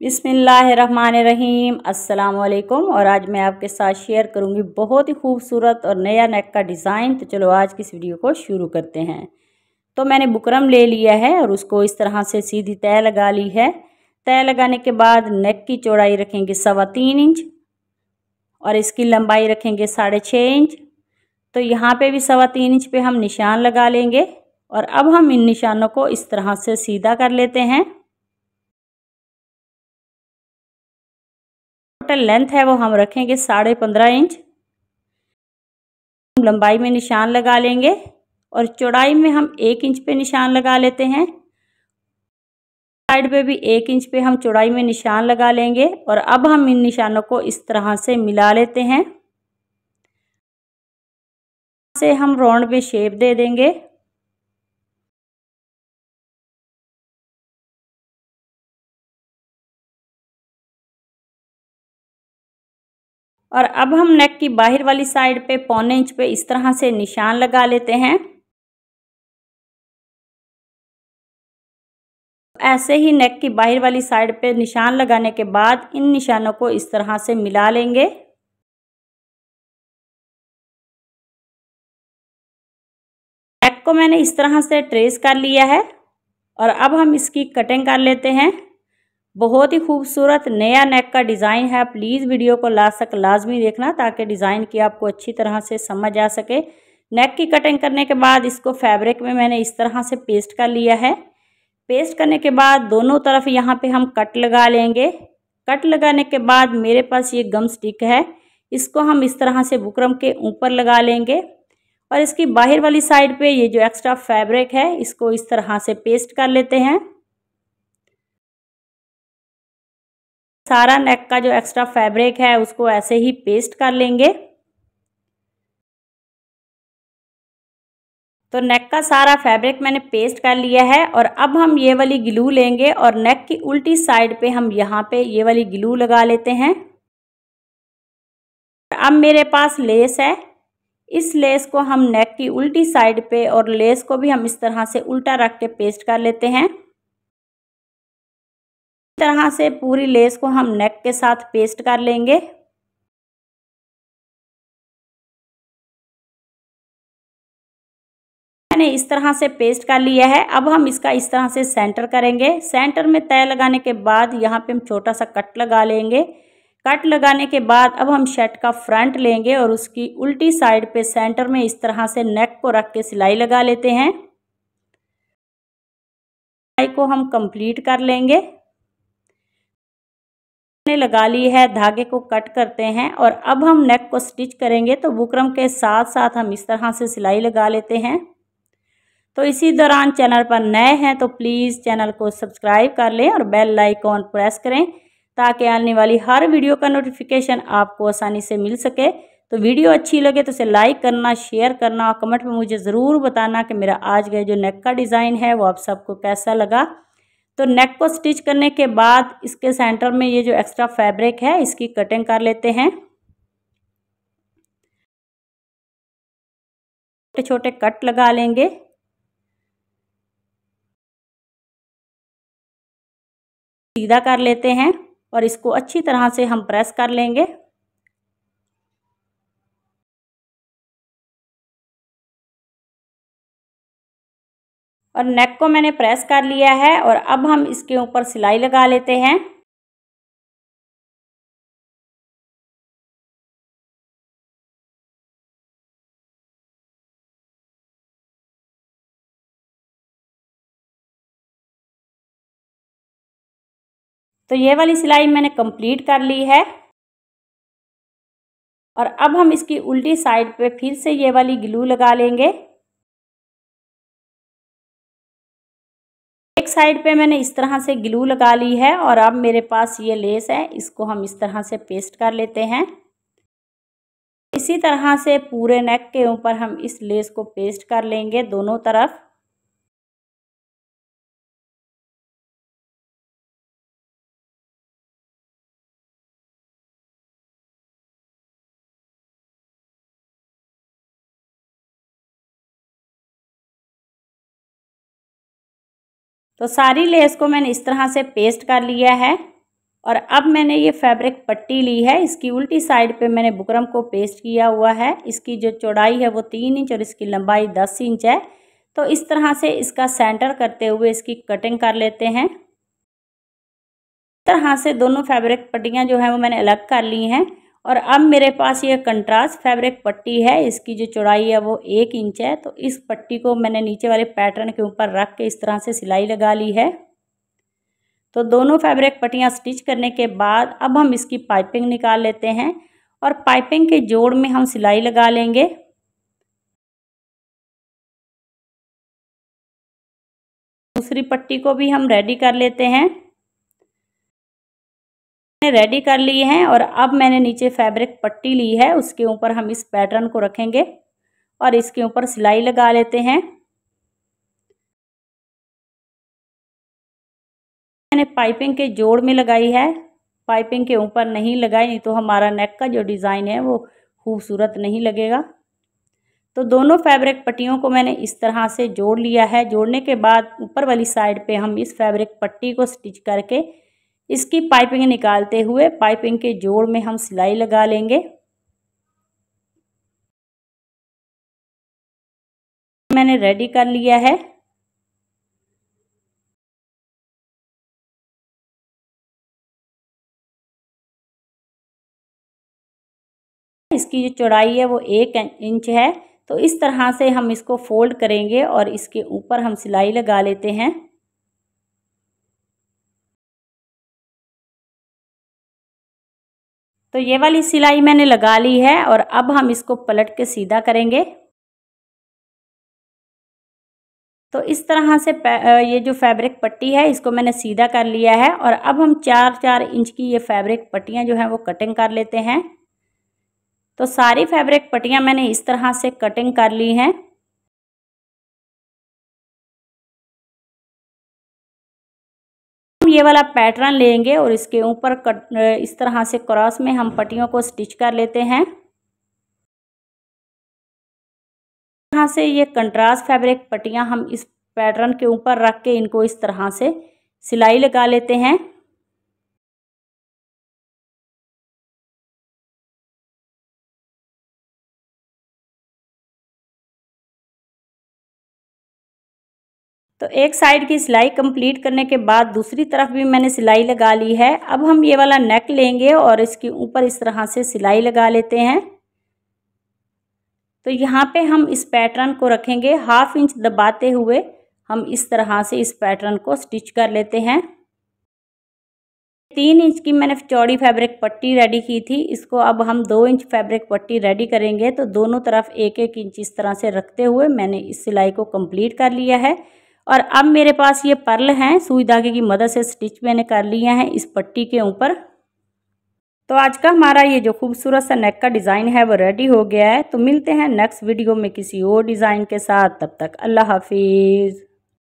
बिस्मिल्लाहिर्रहमानिर्रहीम अस्सलाम वालेकुम। और आज मैं आपके साथ शेयर करूंगी बहुत ही खूबसूरत और नया नेक का डिज़ाइन। तो चलो आज की इस वीडियो को शुरू करते हैं। तो मैंने बुकरम ले लिया है और उसको इस तरह से सीधी तय लगा ली है। तय लगाने के बाद नेक की चौड़ाई रखेंगे 3.25 इंच और इसकी लंबाई रखेंगे 6.5 इंच। तो यहाँ पे भी 3.25 इंच पे हम निशान लगा लेंगे और अब हम इन निशानों को इस तरह से सीधा कर लेते हैं। टोटल लेंथ है वो हम रखेंगे 15.5 इंच। लंबाई में निशान लगा लेंगे और चौड़ाई में हम 1 इंच पे निशान लगा लेते हैं। साइड पे भी 1 इंच पे हम चौड़ाई में निशान लगा लेंगे और अब हम इन निशानों को इस तरह से मिला लेते हैं। से हम राउंड में शेप दे देंगे। और अब हम नेक की बाहर वाली साइड पे 1.25 इंच पे इस तरह से निशान लगा लेते हैं। ऐसे ही नेक की बाहर वाली साइड पे निशान लगाने के बाद इन निशानों को इस तरह से मिला लेंगे। नेक को मैंने इस तरह से ट्रेस कर लिया है और अब हम इसकी कटिंग कर लेते हैं। बहुत ही खूबसूरत नया नेक का डिज़ाइन है। प्लीज़ वीडियो को लास्ट तक लाजमी देखना ताकि डिज़ाइन की आपको अच्छी तरह से समझ आ सके। नेक की कटिंग करने के बाद इसको फैब्रिक में मैंने इस तरह से पेस्ट कर लिया है। पेस्ट करने के बाद दोनों तरफ यहाँ पे हम कट लगा लेंगे। कट लगाने के बाद मेरे पास ये गम स्टिक है, इसको हम इस तरह से बुकरम के ऊपर लगा लेंगे और इसकी बाहर वाली साइड पे ये जो एक्स्ट्रा फैब्रिक है इसको इस तरह से पेस्ट कर लेते हैं। सारा नेक का जो एक्स्ट्रा फैब्रिक है उसको ऐसे ही पेस्ट कर लेंगे। तो नेक का सारा फैब्रिक मैंने पेस्ट कर लिया है और अब हम ये वाली ग्लू लेंगे और नेक की उल्टी साइड पे हम यहाँ पे ये वाली ग्लू लगा लेते हैं। अब मेरे पास लेस है, इस लेस को हम नेक की उल्टी साइड पे और लेस को भी हम इस तरह से उल्टा रख के पेस्ट कर लेते हैं। इस तरह से पूरी लेस को हम नेक के साथ पेस्ट कर लेंगे। मैंने इस तरह से पेस्ट कर लिया है। अब हम इसका इस तरह से सेंटर करेंगे। सेंटर में तय लगाने के बाद यहाँ पे हम छोटा सा कट लगा लेंगे। कट लगाने के बाद अब हम शर्ट का फ्रंट लेंगे और उसकी उल्टी साइड पे सेंटर में इस तरह से नेक को रख के सिलाई लगा लेते हैं। सिलाई को हम कंप्लीट कर लेंगे। लगा ली है, धागे को कट करते हैं और अब हम नेक को स्टिच करेंगे। तो बुकरम के साथ साथ हम इस तरह से सिलाई लगा लेते हैं। तो इसी दौरान चैनल पर नए हैं तो प्लीज़ चैनल को सब्सक्राइब कर लें और बेल आइकॉन प्रेस करें ताकि आने वाली हर वीडियो का नोटिफिकेशन आपको आसानी से मिल सके। तो वीडियो अच्छी लगे तो इसे लाइक करना, शेयर करना और कमेंट में मुझे ज़रूर बताना कि मेरा आज का जो नेक का डिज़ाइन है वो आप सबको कैसा लगा। तो नेक को स्टिच करने के बाद इसके सेंटर में ये जो एक्स्ट्रा फैब्रिक है इसकी कटिंग कर लेते हैं। छोटे छोटे कट लगा लेंगे। सीधा कर लेते हैं और इसको अच्छी तरह से हम प्रेस कर लेंगे। और नेक को मैंने प्रेस कर लिया है और अब हम इसके ऊपर सिलाई लगा लेते हैं। तो ये वाली सिलाई मैंने कंप्लीट कर ली है और अब हम इसकी उल्टी साइड पे फिर से ये वाली ग्लू लगा लेंगे। एक साइड पे मैंने इस तरह से ग्लू लगा ली है और अब मेरे पास ये लेस है, इसको हम इस तरह से पेस्ट कर लेते हैं। इसी तरह से पूरे नेक के ऊपर हम इस लेस को पेस्ट कर लेंगे दोनों तरफ। तो सारी लेस को मैंने इस तरह से पेस्ट कर लिया है। और अब मैंने ये फैब्रिक पट्टी ली है, इसकी उल्टी साइड पे मैंने बुकरम को पेस्ट किया हुआ है। इसकी जो चौड़ाई है वो 3 इंच और इसकी लंबाई 10 इंच है। तो इस तरह से इसका सेंटर करते हुए इसकी कटिंग कर लेते हैं। इस तरह से दोनों फैब्रिक पट्टियाँ जो हैं वो मैंने अलग कर ली हैं। और अब मेरे पास ये कंट्रास्ट फैब्रिक पट्टी है, इसकी जो चौड़ाई है वो 1 इंच है। तो इस पट्टी को मैंने नीचे वाले पैटर्न के ऊपर रख के इस तरह से सिलाई लगा ली है। तो दोनों फैब्रिक पट्टियाँ स्टिच करने के बाद अब हम इसकी पाइपिंग निकाल लेते हैं और पाइपिंग के जोड़ में हम सिलाई लगा लेंगे। दूसरी पट्टी को भी हम रेडी कर लेते हैं। रेडी कर लिए हैं और अब मैंने नीचे फैब्रिक पट्टी ली है, उसके ऊपर हम इस पैटर्न को रखेंगे और इसके ऊपर सिलाई लगा लेते हैं। मैंने पाइपिंग के जोड़ में लगाई है, पाइपिंग के ऊपर नहीं लगाई, नहीं तो हमारा नेक का जो डिज़ाइन है वो खूबसूरत नहीं लगेगा। तो दोनों फैब्रिक पट्टियों को मैंने इस तरह से जोड़ लिया है। जोड़ने के बाद ऊपर वाली साइड पे हम इस फैब्रिक पट्टी को स्टिच करके इसकी पाइपिंग निकालते हुए पाइपिंग के जोड़ में हम सिलाई लगा लेंगे। मैंने रेडी कर लिया है। इसकी जो चौड़ाई है वो 1 इंच है। तो इस तरह से हम इसको फोल्ड करेंगे और इसके ऊपर हम सिलाई लगा लेते हैं। तो ये वाली सिलाई मैंने लगा ली है और अब हम इसको पलट के सीधा करेंगे। तो इस तरह से ये जो फैब्रिक पट्टी है इसको मैंने सीधा कर लिया है और अब हम 4-4 इंच की ये फैब्रिक पट्टियाँ जो हैं वो कटिंग कर लेते हैं। तो सारी फैब्रिक पट्टियाँ मैंने इस तरह से कटिंग कर ली हैं। हम ये वाला पैटर्न लेंगे और इसके ऊपर इस तरह से क्रॉस में हम पट्टियों को स्टिच कर लेते हैं। यहाँ से ये कंट्रास्ट फैब्रिक पट्टियाँ हम इस पैटर्न के ऊपर रख के इनको इस तरह से सिलाई लगा लेते हैं। तो एक साइड की सिलाई कंप्लीट करने के बाद दूसरी तरफ भी मैंने सिलाई लगा ली है। अब हम ये वाला नेक लेंगे और इसके ऊपर इस तरह से सिलाई लगा लेते हैं। तो यहाँ पे हम इस पैटर्न को रखेंगे, 1/2 इंच दबाते हुए हम इस तरह से इस पैटर्न को स्टिच कर लेते हैं। 3 इंच की मैंने चौड़ी फैब्रिक पट्टी रेडी की थी, इसको अब हम 2 इंच फैब्रिक पट्टी रेडी करेंगे। तो दोनों तरफ 1-1 इंच इस तरह से रखते हुए मैंने इस सिलाई को कंप्लीट कर लिया है। और अब मेरे पास ये पर्ल हैं, सुई धागे की मदद से स्टिच मैंने कर लिया है इस पट्टी के ऊपर। तो आज का हमारा ये जो खूबसूरत सा नेक का डिज़ाइन है वो रेडी हो गया है। तो मिलते हैं नेक्स्ट वीडियो में किसी और डिज़ाइन के साथ, तब तक अल्लाह हाफिज़।